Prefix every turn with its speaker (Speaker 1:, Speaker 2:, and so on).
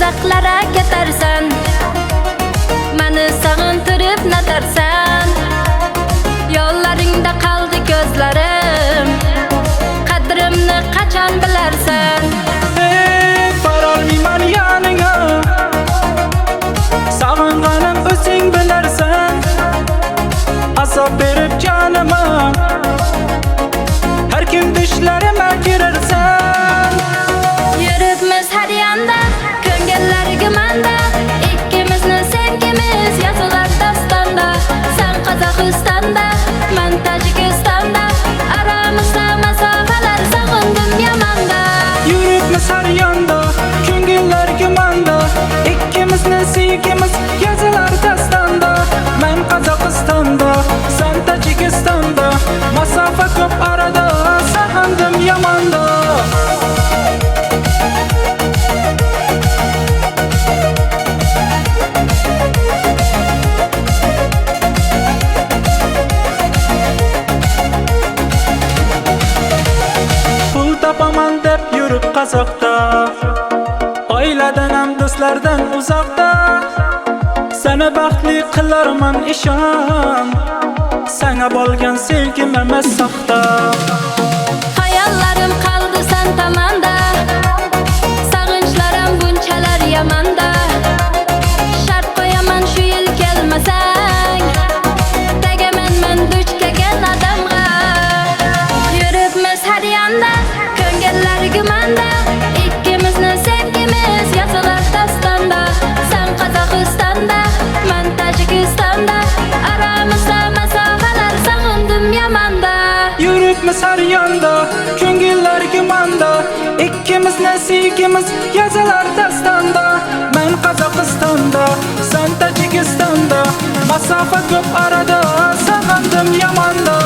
Speaker 1: uzoqlara ketarsan, meni sog'intirib natarsan. Yo'llaringda qoldi ko'zlarim, qadrimni qachon bilarsan?
Speaker 2: Borolmayman yoningga, sog'inganim o'zing bilarsan. Azob berib jonima, har kim düşlarima girarsan.
Speaker 1: Yuribmiz har yonda, ko'ngillar gumanda, ikkimizni sevgimiz yozilar dostonda. Sen Qozog'istonda, men Tojikistonda, aramizda masofalar sog'indim yomonda.
Speaker 2: Yuribmiz har yonda, ko'ngillar gumanda, ikkimizni sevgimiz yozilar dostonda. Men Qozog'istonda, sen Tojikistonda, masofa ko'p arada sog'indim yomonda. Pul topaman deb yurib Qozoqda, oiladan ham do'stlardan uzoqda. Seni baxtli qilarman ishon, sana bo'lgan sevgim emas soxta.
Speaker 1: Hayollarim qoldi sen tomonda, sog'inchlarim bunchalar yomonda. Shart qo'yaman shu yil kelmasang, tegaman men duch kelgan odamga. Yuribmiz har yonda, ko'ngillar gumanda, ikkimizni sevgimiz yozilar dostonda. Sen Qozog'istonda, men Tojikistonda, aramizda masofalar sog'indim yomonda.
Speaker 2: Yuribmiz har yonda, ko'ngillar gumanda, ikkimizni sevgimiz yozilar dostonda. Men Qozog'istonda, sen Tojikistonda, masofa ko'p arada sog'indim yomonda.